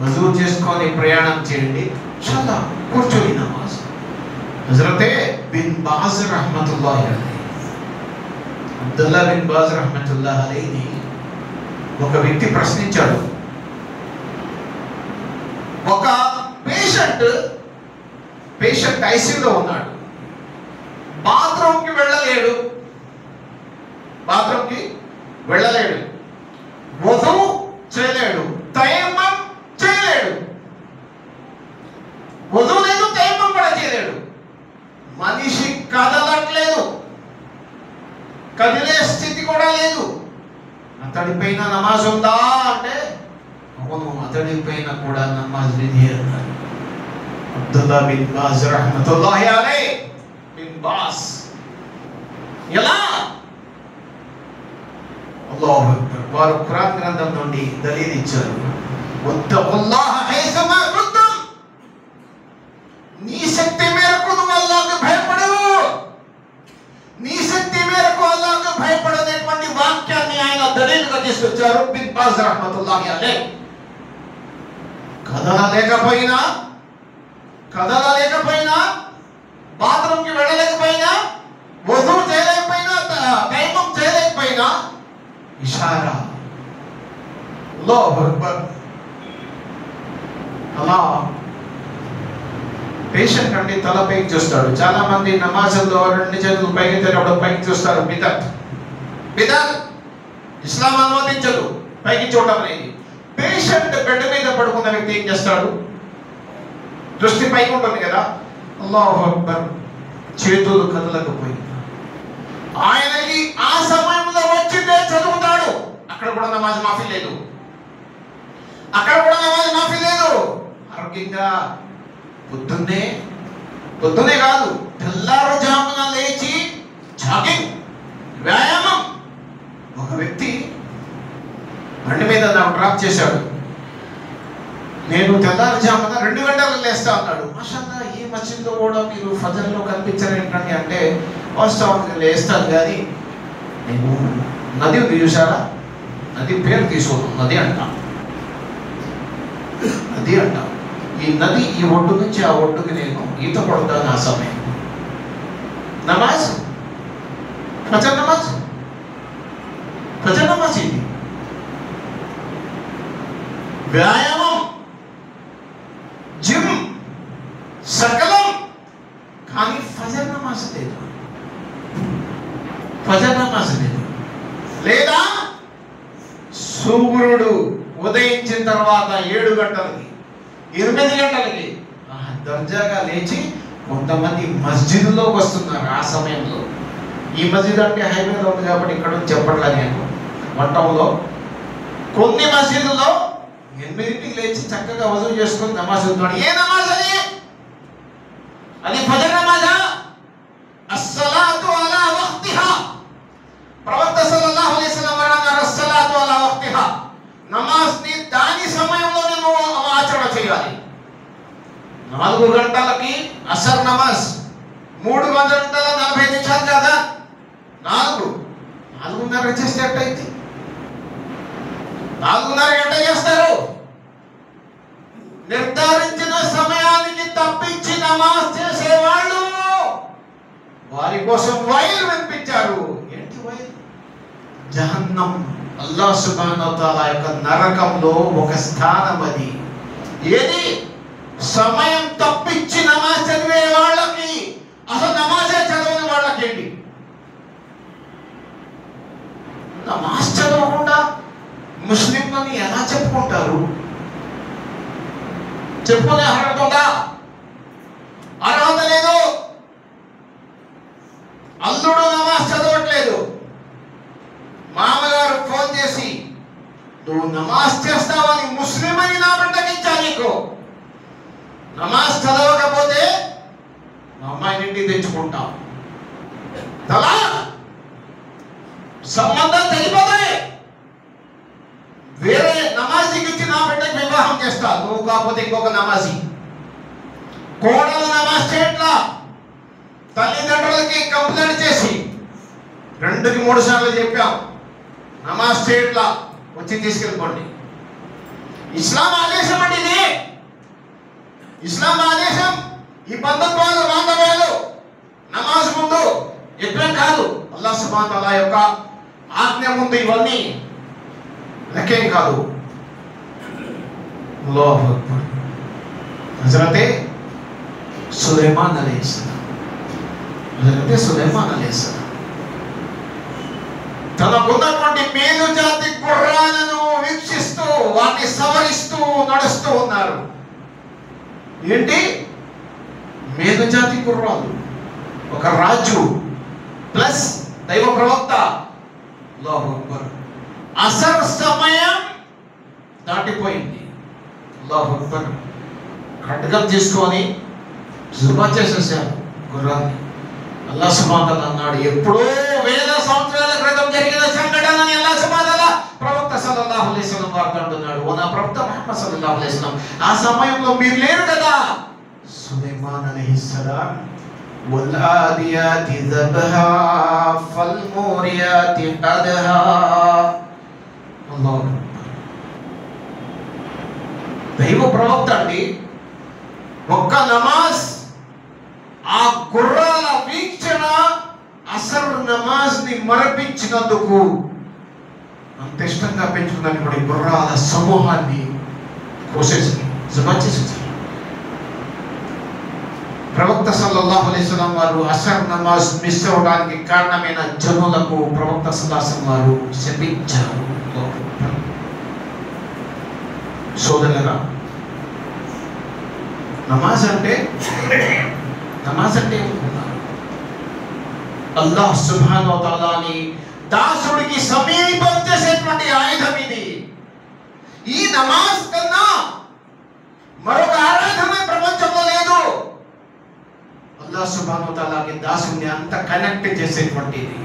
వజూ చేసుకొని ప్రయాణం చేయండి. చాలా కూర్చొని నమాజ్. హజరతే బిన్ బాజ్ రహ్మతుల్లాహి అలైహి, అబ్దుల్లా బిన్ బాజ్ రహ్మతుల్లాహి అలైహి ఒక వ్యక్తి ప్రశ్నించాడు. ఒక పేషెంట్ ఐసీయూలో ఉన్నాడు, బాత్రూమ్కి వెళ్ళలేడు, వజూ చేయలేడు, తయమ్మం చేయలేడు, వజూ లేదు, తయమ్మం కూడా చేయలేడు. మనిషి కదలట్లేదు, కదిలే స్థితి కూడా లేదు. అతడి పైన నమాజ్ ఉందా అంటే, అవును, అతడి పైన కూడా నమాజ్ విధి అన్నారు. అబ్దుల్లా బిన్ బాజ్ రహ్మతుల్లాహి అలైహి బిన్ బాజ్ ఎలా? అల్లాహు అక్బర్. వారు ఖురాన్ గ్రంథం నుండి దలీల్ ఇచ్చారు. వత్తఖుల్లాహ హైసమా కుంతుం, నీ శక్తి మేరకు నువ్వు అల్లాహ్కు భయపడు, నీ శక్తి మేరకు అల్లాహ్కు భయపడనేటువంటి వాక్యాన్ని ఆయన దలీలుగా తీసుకొచ్చారు బిన్ బాజ్ రహ్మతుల్లాహి అలైహి. కదలలేకపోయినా, బాత్రూమ్కి వెళ్ళలేకపోయినా, వజూ చేయలేకపోయినా, తయమ్మం చేయలేకపోయినా, ఇషారా, అల్లాహు అక్బర్. అలా పేషెంట్ అంటే తల పైకి చూస్తాడు. చాలా మంది నమాజుల్లో రెండు చేతులు పైకి తెరవడం పైకి చూస్తారు. బిదత్ ఇస్లాం అనుమతించదు పైకి చూడడం అనేది. పేషెంట్ బెడ్ మీద పడుకున్న వ్యక్తి ఏం చేస్తాడు? దృష్టి పైకి ఉంటుంది కదా. అల్లాహు అక్బర్. చేతులు కదలకపోయింది. ఆయనకి ఆ సమయంలో వచ్చిందే చదువుతాడు. అక్కడ కూడా నమాజ్ మాఫీ లేదు. ఆరోగ్యంగా పొద్దున్నే కాదు, తెల్లారుజామున లేచి జాగింగ్, వ్యాయామం. ఒక వ్యక్తి బండి మీద నాకు డ్రాప్ చేశాడు. నేను తెల్లారుజామున 2 గంటలకు లేస్తా అన్నాడు. మాషాల్లా, ఈ మస్జిద్లో కూడా మీరు ఫజర్లో కనిపించారు ఏంటండి అంటే, వాస్తవానికి లేస్తాను కానీ నేను నది ఉంది చూసారా, నది పేరు తీసుకోను, నది అంటాం. ఈ నది ఈ ఒడ్డు నుంచి ఆ ఒడ్డుకి నేను ఈత కొడతాను. ఆ సమయం నమాజ్, ఫజర్ నమాజ్ ఇది వ్యాయామం, జిమ్, సకలం. కానీ ఫజర్ నమాజ్ లేదు. లేదా సూర్యుడు ఉదయించిన తర్వాత 7 గంటలకి 8 గంటలకి దర్జాగా లేచి కొంతమంది మస్జిద్లోకి వస్తున్నారు. ఆ సమయంలో ఈ మస్జిద్ అంటే హైవేలో ఉంది కాబట్టి ఇక్కడ చెప్పట్లా నేను. వంటంలో కొన్ని మస్జిద్లో 8కి లేచి చక్కగా వజూ చేసుకొని నమాజ్ చదువుతాడు. ఏ నమాజ్ అది? అది ఫజర్ నమాజా? అస్సలాతు అలా వక్తిహా. ప్రవక్త సల్లల్లాహు అలైహి వసల్లం అన్నారు, అస్సలాతు అలా వక్తిహా. నమాజ్ ని దాని సమయంలోనే నువ్వు ఆచరణ చేయాలి. 4 గంటలకి అసర్ నమాజ్, 3 గంటల 40 నిమిషాలు కదా. 4:30 చేస్తే ఎట్టయితే? 4:30 గంట చేస్తారు. నిర్ధారించిన సమయానికి తప్పించి నమాజ్ చేసేవాళ్ళు వారి కోసం వైల్ వినిపించారు. ఏంటి వైల్? జహన్నం, అల్లాహ్ సుబ్హానహు వ తఆలా యొక్క నరకంలో ఒక స్థానం అది. ఏది? సమయం తప్పించి నమాజ్ చదివే వాళ్ళకి, అసలు నమాజే చదవని వాళ్ళకి ఏంటి? ముస్లింలని ఎలా చెప్పుకుంటారు? చెప్పుకునే అర్హత ఉందా? అర్హత లేదు. అల్లుడు నమాజ్ చదవట్లేదు, మామగారు ఫోన్ చేసి నువ్వు నమాజ్ చేస్తావని ముస్లిం అని నా బిడ్డకి ఇచ్చా, నీకు నమాజ్ చదవకపోతే మా అమ్మాయిని ఇంటికి తెచ్చుకుంటాం, తలా సంబంధం తెగిపోతాయి, వేరే నమాజీకి ఇచ్చి నా బిడ్డకి వివాహం చేస్తా, నువ్వు కాకపోతే ఇంకొక నమాజీ. కోడలు నమాజ్ చేయట్లా, తల్లిదండ్రులకి కంప్లైంట్ చేసి 2-3 సార్లు చెప్పాం, నమాజ్ చేయట్లా, వచ్చి తీసుకెళ్ళిపోండి. ఇస్లాం ఆదేశం అండి ఇది, ఇస్లాం ఆదేశం. ఈ బంధుత్వాలు బాంధవ్యాలు నమాజ్ ముందు ఎప్పుడేం కాదు, అల్లాహ్ సుబ్హానహు వ తఆలా యొక్క ఆజ్ఞ ముందు ఇవన్నీ లెక్కేం కాదు. అల్లాహు అక్బర్. హజరతే సులైమాన్ అలైహిస్సలాం, హజరతే సులైమాన్ అలైహిస్సలాం తనకున్నటువంటి మేలు జాతి గుర్రాలను వీక్షిస్తూ వాటిని సవరిస్తూ నడుస్తూ ఉన్నారు. ఏంటి మేలు జాతి గుర్రాలు? ఒక రాజు ప్లస్ దైవ ప్రవక్త. అల్లాహు అక్బర్. అసర్ సమయం దాటిపోయింది. అల్లాహు అక్బర్. ఖడ్గం తీసుకొని జుబా చేసేసారు గుర్రాన్ని. అల్లాహ్ సుబ్హానహు వ తఆలా అన్నాడు, ఎప్పుడో వేల సంవత్సరాల క్రితం జరిగిన సంఘటనని అల్లాహ్ సుబ్హానహు వ తఆలా ప్రవక్త సల్లల్లాహు అలైహి వసల్లం వారితో అంటున్నాడు. ఓ నా ప్రవక్త ముహమ్మద్ సల్లల్లాహు అలైహి వసల్లం, ఆ సమయంలో మీరు లేరు కదా. సులైమాన్ అలైహిస్సలాం వల్ఆదియాతి దబ్హా ఫల్మూరియాతి ఖదహా. అల్లాహు అక్బర్. దైవ ప్రవక్త అండి, ఒక్క నమాజ్, ఆ గుర్రాల వీక్షణ అసర్ నమాజ్ ని మరపించినందుకు అంత ఇష్టంగా పెంచుకున్నటువంటి గుర్రాల సమూహాన్ని కోసేసి జబా చేసేసి ప్రవక్త సల్లల్లాహు అలైహి వసల్లం వారు అసర్ నమాజ్ మిస్ అవడానికి కారణమైన జనులకు ప్రవక్త సల్లల్లాహు అలైహి వసల్లం వారు శపించారు. సోదరులారా, నమాజ్ అంటే అల్లాహ్ సుబ్హానహు వ తఆలాని దాసుడికి సమీపం చేసేటువంటి ఆయుధం ఇది. ఈ నమాజ్ కన్నా మరొక ఆరాధన ప్రపంచంలో లేదు. అల్లాహ్ సుబ్హానహు వ తఆలాకి దాసుడిని అంత కనెక్ట్ చేసేటువంటిది.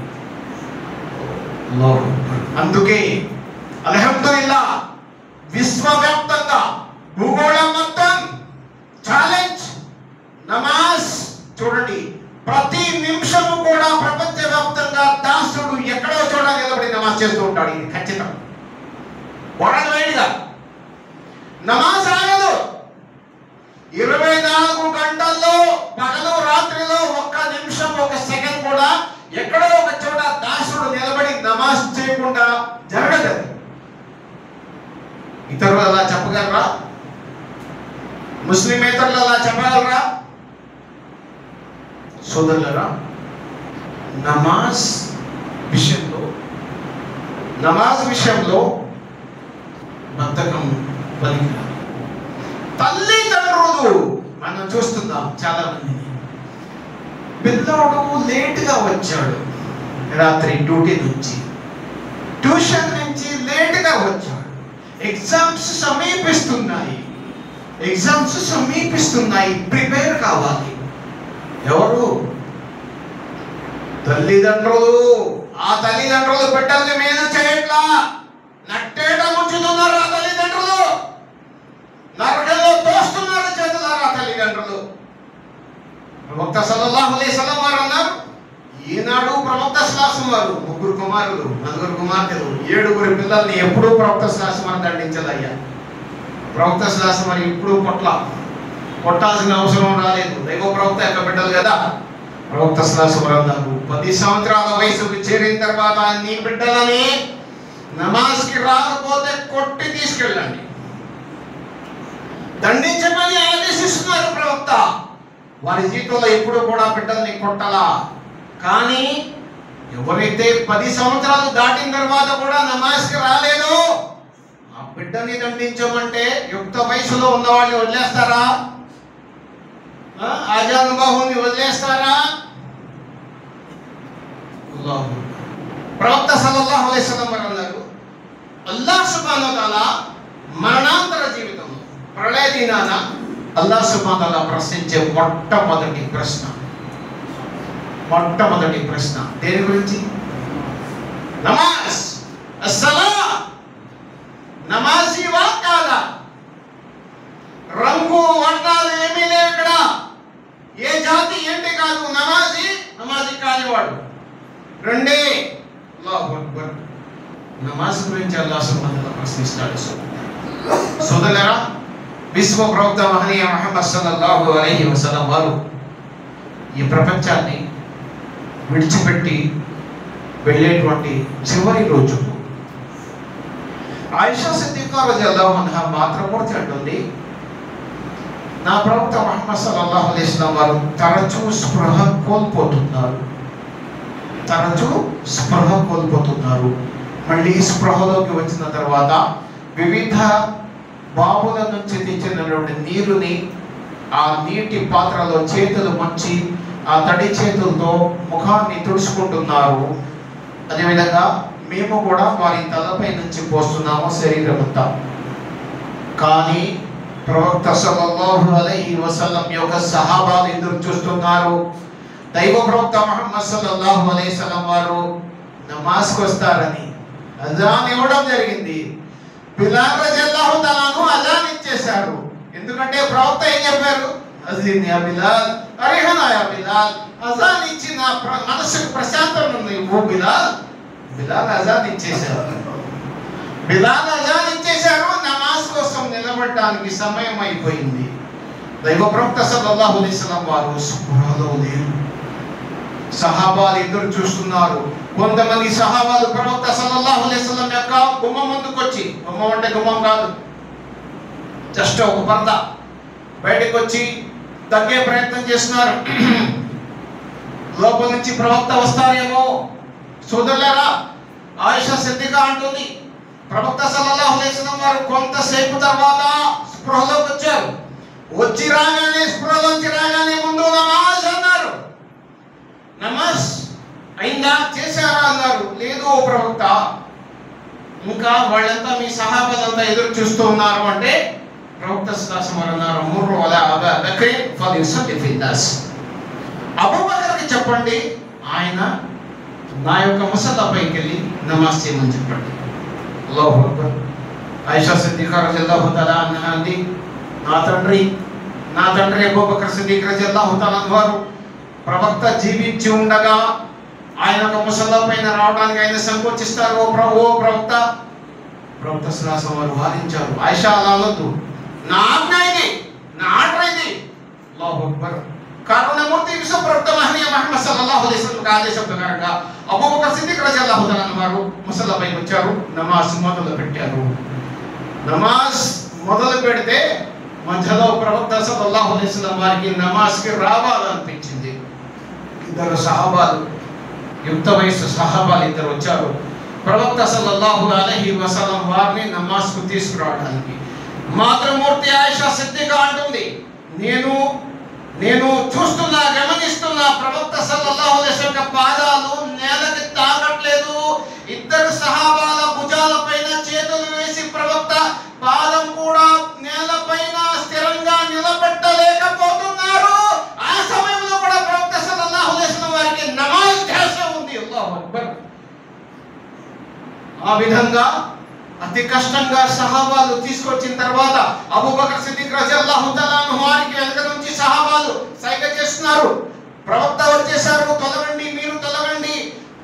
అందుకే అల్హమ్దులిల్లాహ్ విశ్వవ్యాప్తంగా భూగోళం మొత్తం ఛాలెంజ్ నమాజ్. చూడండి, ప్రతి నిమిషము కూడా ప్రపంచవ్యాప్తంగా దాసుడు ఎక్కడో చోట నిలబడి నమాజ్ చేస్తూ ఉంటాడు. ఇది ఖచ్చితం. వరల్డ్ వైడ్ గా నమాజ్ ఆగదు. 24 గంటల్లో పగలు రాత్రిలో ఒక్క నిమిషం ఒక సెకండ్ కూడా ఎక్కడో ఒక చోట దాసుడు నిలబడి నమాజ్ చేయకుండా జరగదు. ఇతరులు అలా చెప్పగలరా? ముస్లిమేతరులు అలా చెప్పగలరా? సోదరులారా, నమాజ్ విషయంలో బద్ధకం పనికిరాదు. తల్లిదండ్రులు మనం చూస్తున్నాం చాలా మందిని. పిల్లోడు లేటుగా వచ్చాడు, రాత్రి డ్యూటీ నుంచి, ట్యూషన్ నుంచి లేటుగా వచ్చాడు, ఎగ్జామ్స్ సమీపిస్తున్నాయి, ప్రిపేర్ కావాలి. ఎవరు? తల్లిదండ్రులు. ఆ తల్లిదండ్రులు బిడ్డల్ని మేలు చేయట్లా, నట్టేట ముంచుతున్నారు. ఆ తల్లిదండ్రులు నరకంలో తోస్తున్నారు చేతులారా తల్లిదండ్రులు. ప్రవక్త సల్లల్లాహు అలైహి వసల్లం వారు అన్నారు, ఈనాడు ప్రవక్త శ్లాసం వారు 3 కుమారులు 4 కుమార్తెలు 7 పిల్లల్ని ఎప్పుడూ ప్రవక్త శ్లాసం వారు దండించదయ్యా. ప్రవక్త శ్లాసం వారు ఎప్పుడూ కొట్టాల్సిన అవసరం రాలేదు. దైవ ప్రవక్త యొక్క బిడ్డలు కదా. ప్రవక్త శ్లాసం వారు అన్నారు, 10 సంవత్సరాల వయసుకు చేరిన తర్వాత నీ బిడ్డలని నమాజ్కి రాకపోతే కొట్టి తీసుకెళ్ళండి, దండించమని ఆదేశిస్తున్నారు ప్రవక్త. వారి జీవితంలో ఎప్పుడు కూడా బిడ్డల్ని కొట్టలా. కానీ ఎవరైతే 10 సంవత్సరాలు దాటిన తర్వాత కూడా నమాజ్కి రాలేదో బిడ్డని దండించమంటే యుక్త వయసులో ఉన్న వాళ్ళని వదిలేస్తారా? ఆజానుబాహుని వదిలేస్తారా? ప్రవక్త సల్లల్లాహు అలైహి వసల్లం వారు అన్నారు, అల్లాహ్ సుబ్హానహు వ తఆలా మరణాంతర జీవితంలో ప్రళయ దినాన అల్లాహ్ సుబ్హానహు వ తఆలా ప్రశ్నించే మొట్టమొదటి ప్రశ్న దేని గురించి? నమాజ్, అస్సలా. నమాజీ వాకాలా, రంగు వర్ణాలు ఏమీ లేవు ఇక్కడ. ఏ జాతి ఏంటి కాదు, నమాజీ కానివాడు. రెండే, అల్లాహు అక్బర్. నమాజ్ గురించి అల్లాహ్ సుబ్హానహు వ తఆలా ప్రశ్నిస్తాడు. సోదరులారా, విశ్వ ప్రవక్త మహనీయ ముహమ్మద్ సల్లల్లాహు అలైహి వసల్లం వారు ఈ ప్రపంచాన్ని విడిచిపెట్టి వెళ్ళేటువంటి చివరి రోజు ఆయిషా సిద్దికా రలియల్లాహు అన్హా మాతృమూర్తి అంటుంది, నా ప్రవక్త ముహమ్మద్ సల్లల్లాహు అలైహి వసల్లం వారు తరచూ స్పృహ కోల్పోతున్నారు. మళ్ళీ స్పృహలోకి వచ్చిన తర్వాత వివిధ బావుల నుంచి తెచ్చినటువంటి నీరుని ఆ నీటి పాత్రలో చేతులు మంచి ఆ తడి చేతులతో ముఖాన్ని తుడుచుకుంటున్నారు. అదేవిధంగా మేము కూడా వారి తలపై నుంచి పోస్తున్నాము శరీరం అంతా. కానీ ప్రవక్త సల్లల్లాహు అలైహి వసల్లం యొక్క సహాబాలు ఎదురు చూస్తున్నారు. దైవ ప్రవక్త ముహమ్మద్ సల్లల్లాహు అలైహి వసల్లం వారు నమాజ్కి వస్తారని అజాన్ ఇవ్వడం జరిగింది. బిలాల్ రలియల్లాహు తఆలాను అజాన్ ఇచ్చేశారు. ఎందుకంటే ప్రవక్త ఏం చెప్పారు? అజీన్ యా బిలాల్, అరిహనా యా బిలాల్. అజాన్ ఇచ్చి నా మనసుకు ప్రశాంతత ఉంది ఓ బిలాల్. బిలాల్ అజాన్ ఇచ్చేశారు. నమాజ్ కోసం నిలబడడానికి సమయం అయిపోయింది. దైవ ప్రవక్త సల్లల్లాహు అలైహి వసల్లం వారు స్పృహలో లేరు. సహాబాలు ఎదురు చూస్తున్నారు. కొంతమంది సహాబాలు ప్రవక్త సల్లల్లాహు అలైహి వసల్లం యొక్క గుమ్మం ముందుకు వచ్చి, గుమ్మం అంటే గుమ్మం కాదు, జస్ట్ ఒక పర్ద, బయటకు వచ్చి తగ్గే ప్రయత్నం చేస్తున్నారు. లోపల నుంచి ప్రవక్త వస్తారేమో. సోదరులారా, ఆయిషా సిద్దికా అంటుంది, ప్రవక్త సల్లల్లాహు అలైహి వసల్లం వారు కొంతసేపు తర్వాత స్పృహలోకి వచ్చారు. స్పృహలోంచి రాగానే ముందు నమాజ్ అన్నారు. నమాజ్ అయిందా, చేశారా అన్నారు. లేదు ఓ ప్రవక్త, ఇంకా వాళ్ళంతా మీ సహాబాలంతా ఎదురు చూస్తూ ఉన్నారు అంటే ప్రవక్త సల్లల్లాహు అలైహి వసల్లం అన్నారు, ముర్రు అలా అబూ బకర్ ఫలియుసల్లి ఫిన్నాస్. అబూబకర్కి చెప్పండి, ఆయన నా యొక్క ముసల్లాపైకి వెళ్ళి నమాజ్ చేయమని చెప్పండి. అల్లాహు అక్బర్. ఆయిషా సిద్దికా రలియల్లాహు తఆలా అన్హా అంది, నా తండ్రి అబూబకర్ సిద్దిక్ రలియల్లాహు తఆలా వారు ప్రవక్త జీవించి ఉండగా ఆయన ఒక ముసల్లా పైన రావడానికి ఆయన సంకోచిస్తారు. ఓ ప్రవక్త సల్లల్లాహు అలైహి వసల్లం వారు వారించారు, ఆయిషా అలా అనొద్దు, నా ఆజ్ఞ ఇది, నా ఆర్డర్ ఇది. అల్లాహు అక్బర్. కరుణమూర్తి విశ్వ ప్రవక్త మహనీయ ముహమ్మద్ సల్లల్లాహు అలైహి వసల్లం ఆదేశం ప్రకారంగా అబూబకర్ సిద్దిక్ రలియల్లాహు తఆలా వారు ముసల్లా పైకి వచ్చారు, నమాజ్ మొదలు పెట్టారు. నమాజ్ మొదలు పెడితే మధ్యలో ప్రవక్త సల్లల్లాహు అలైహి వసల్లం వారికి నమాజ్కి రావాలనిపించింది. ఇద్దరు సహాబాలు, యుక్త వయసు సహాబాలు ఇద్దరు వచ్చారు ప్రవక్త సల్లల్లాహు అలైహి వసల్లం వారిని నమాజ్కు తీసుకురావడానికి. మాతృమూర్తి ఆయిషా సిద్దికా అంటుంది, నేను చూస్తున్నా, గమనిస్తున్నా, ప్రవక్త సల్లల్లాహు అలైహి వసల్లం పాదాలు నేలకి తాకట్లేదు. ఇద్దరు సహాబాల భుజాల పైన చేతులు వేసి ప్రవక్త పాదం కూడా నేలపైన స్థిరంగా నిలబెట్టలేకపోతున్నారు. ఆ సమయంలో కూడా ప్రవక్త సల్లల్లాహు అలైహి వసల్లం వారికి నమాజ్ ధ్యాస ఉంది. అల్లాహు అక్బర్. ఆ విధంగా అతి కష్టంగా సహాబాలు తీసుకొచ్చిన తర్వాత అబూబకర్ సిద్దిక్ రలియల్లాహు తఆలా అన్హు వారికి వెనక నుంచి సహాబాలు సైగ చేస్తున్నారు. ప్రవక్త వచ్చేసారు, తొలగండి, మీరు తొలగండి.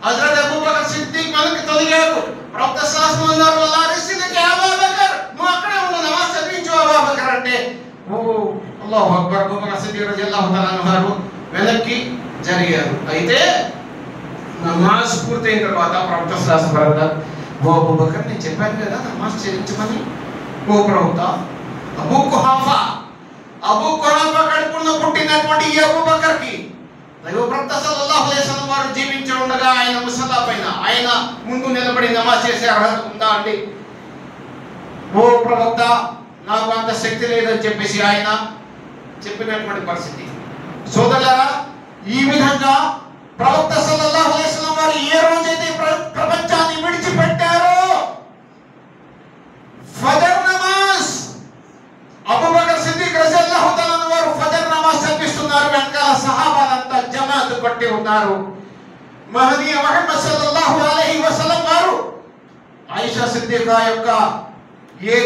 హజరత్ అబూబకర్ సిద్దిక్ మనకి తొలగారు. ప్రవక్త సల్లల్లాహు అలైహి వసల్లం అల్లా రిసిలికి అబూబకర్, నువ్వు అక్కడే ఉండు, నమాజ్ చదివించు అబూబకర్ అంటే ఓ అల్లాహు అక్బర్. అబూబకర్ సిద్దిక్ రలియల్లాహు తఆలా అన్హు వారు వెనక్కి జరిగారు. అయితే నమాజ్ పూర్తయిన తర్వాత ప్రవక్త సల్లల్లాహు అలైహి వసల్లం, ఓ అబూబకర్, నేను చెప్పాను కదా నమాజ్ చేయించమని. ఓ ప్రవక్త, అబూ కుహాఫా కడుపున పుట్టినటువంటి ఈ అబూబకర్కి దైవ ప్రవక్త సల్లల్లాహు అలైహి వసల్లం వారు జీవించి ఉండగా ఆయన ముసల్లా పైన ఆయన ముందు నిలబడి నమాజ్ చేసే అర్హత ఉందా అండి? ఓ ప్రవక్త, నాకు అంత శక్తి లేదని చెప్పేసి ఆయన చెప్పినటువంటి పరిస్థితి. సోదరులారా, ఈ విధంగా ప్రవక్త సల్లల్లాహు అలైహి వసల్లం వారు ఏ రోజైతే ప్రపంచాన్ని విడిచిపెట్టారో, ఫజర్ నమాజ్, అబూబకర్ సిద్దిక్ రజల్లాహు తఆలా వారు ఫజర్ నమాజ్ చదివిస్తున్నారు, వెనకాల సహాబాలంతా జమాత్ పట్టి ఉన్నారు. మహదీ ముహమ్మద్ సల్లల్లాహు అలైహి వసల్లం వారు ఆయిషా సిద్దికా యొక్క ఏ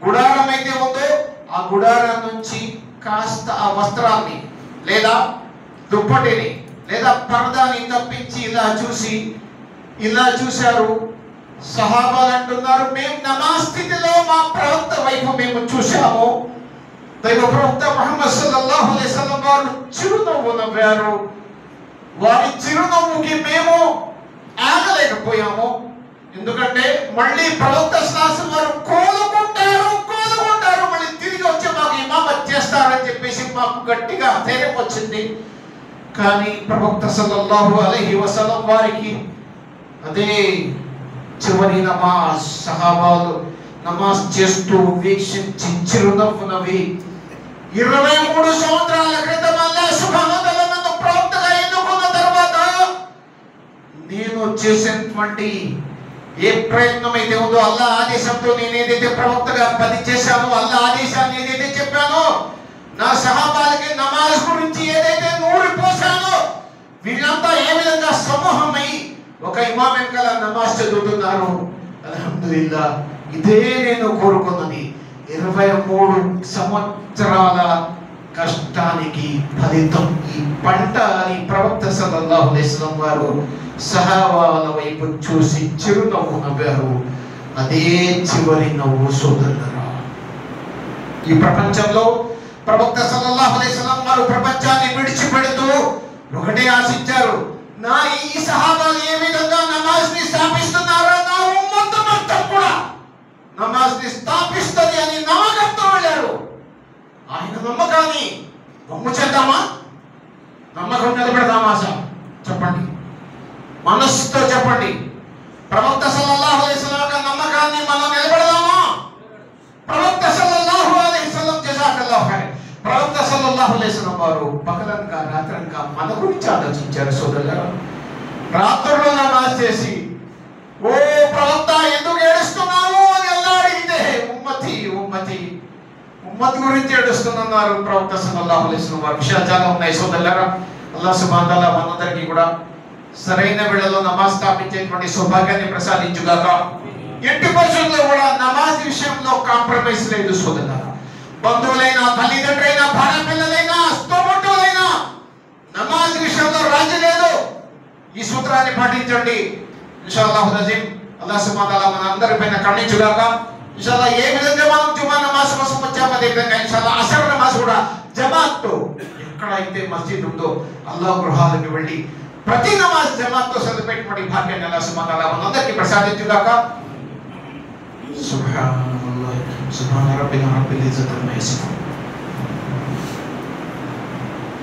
గుడారం అయితే ఉందో ఆ గుడారం నుంచి కాస్త ఆ వస్త్రాన్ని లేదా దుప్పటిని లేదా పరదాని తప్పించి ఇలా చూశారు. సహాబాలు అంటున్నారు, మేము నమాజ్ స్థితిలో మా ప్రవక్త వైపు మేము చూశాము. దైవ ప్రవక్త ముహమ్మద్ సల్లల్లాహు అలైహి వసల్లం వారు చిరునవ్వు నవ్వారు. వారి చిరునవ్వుకి మేము ఆగలేకపోయాము. ఎందుకంటే మళ్ళీ ప్రవక్త శ్వాసం వారు కోలుకుంటారు, మళ్ళీ తిరిగి వచ్చి మాకు ఇమామత్ చేస్తారని చెప్పేసి మాకు గట్టిగా ధైర్యం వచ్చింది. కానీ ప్రవక్త సల్లల్లాహు అలైహి వసల్లం వారికి అదే చివరి నమాజ్ సహాబాలు నమాజ్ చేస్తూ వీక్షించి చిరునవ్వు నవ్వి, 23 సంవత్సరాల క్రితం అల్లాహ్ సుబ్హానహు వ తఆలా నన్ను ప్రవక్తగా ఎన్నుకున్న తర్వాత నేను చేసినటువంటి ఏ ప్రయత్నం అయితే ఉందో, అల్లాహ్ ఆదేశంతో నేను ఏదైతే ప్రవక్తగా పని చేశానో, అల్లాహ్ ఆదేశాన్ని ఏదైతే చెప్పానో, నా సహాబాలకి నమాజ్ గురించి ఏదైతే నూరి పోసానో, వీళ్ళంతా ఏ విధంగా సమూహమై ఒక ఇమాం వెనకాల నమాజ్ చదువుతున్నారు. అల్హమ్దులిల్లా, ఇదే నేను కోరుకున్నది. 23 సంవత్సరాల కష్టానికి ఫలితం ఈ పంట అని ప్రవక్త సల్లల్లాహు అలైహి వసల్లం వారు సహాబాల వైపు చూసి చిరునవ్వు నవ్వారు. అదే చివరి నవ్వు సోదరులారా. ఈ ప్రపంచంలో ప్రవక్త సల్లల్లాహు అలైహి వసల్లం వారు ప్రపంచాన్ని విడిచిపెడుతూ ఒకటే ఆశించారు, నా ఈ సహాబాలు ఏ విధంగా నమాజ్ ని స్థాపిస్తున్నారో నా ఉమ్మత్ మొత్తం కూడా నమాజ్ ని స్థాపిస్తుంది అని నమ్మకంతో వెళ్ళారు. ఆయన నమ్మకాన్ని వమ్ము చేద్దామా? నమ్మకం నిలబెడదామా? చెప్పండి, మనస్సుతో చెప్పండి. ప్రవక్త సల్లల్లాహు అలైహి వసల్లం యొక్క నమ్మకాన్ని మనం నిలబెడదామా? ప్రవక్త సల్లల్లాహు అలైహి వసల్లం జజాకల్లాహు ఖైర్. ప్రవక్త సల్లల్లాహు అలైహి వసల్లం వారు పగలనక రాత్రనక మన గురించి ఆలోచించారు సోదరులారా. రాత్రుల్లో నమాజ్ చేసి, ఓ ప్రవక్త ఎందుకు ఏడుస్తున్నావు అని అల్లాహ్ అడిగితే, ఉమ్మతి గురించి ఏడుస్తున్నారు ప్రవక్త సల్లల్లాహు అలైహి వసల్లం వారు. విషయాలు చాలా ఉన్నాయి సోదరులారా. అల్లాహ్ సుబ్హానహు వ తఆలా మనందరికీ కూడా సరైన వేళలో నమాజ్ స్థాపించేటువంటి సౌభాగ్యాన్ని ప్రసాదించుగాక. ఎట్టి పరిస్థితుల్లో కూడా నమాజ్ విషయంలో కాంప్రమైజ్ లేదు సోదరులారా. బంధువులైనా, తల్లిదండ్రులైనా, భార్య పిల్లలైనా, స్తోమటులైనా నమాజ్ విషయంలో రాజీ లేదు. ఈ సూత్రాన్ని పాటించండి. ఇన్షాఅల్లాహు నజీమ్ అల్లాహ్ సుబ్హానహు వ తఆలా మన అందరిపైన కరుణించుగాక. ఇన్షాఅల్లా ఏ విధంగా మనం జుమా నమాజ్ కోసం వచ్చామో అదే విధంగా ఇన్షాఅల్లా అసర్ నమాజ్ కూడా జమాత్తో ఎక్కడైతే మస్జిద్ ఉందో అల్లాహ్ గృహాలకు వెళ్ళి ప్రతి నమాజ్ జమాత్తో చదివేటువంటి భాగ్యాన్ని అల్లాహ్ సుబ్హానహు వ తఆలా మనందరికీ ప్రసాదించుగాక. సుబ్హానల్లాహ్ సుబ్హాన రబ్బిన రబ్బిల్ ఇజ్జతి అమ్మా యసిఫూన్.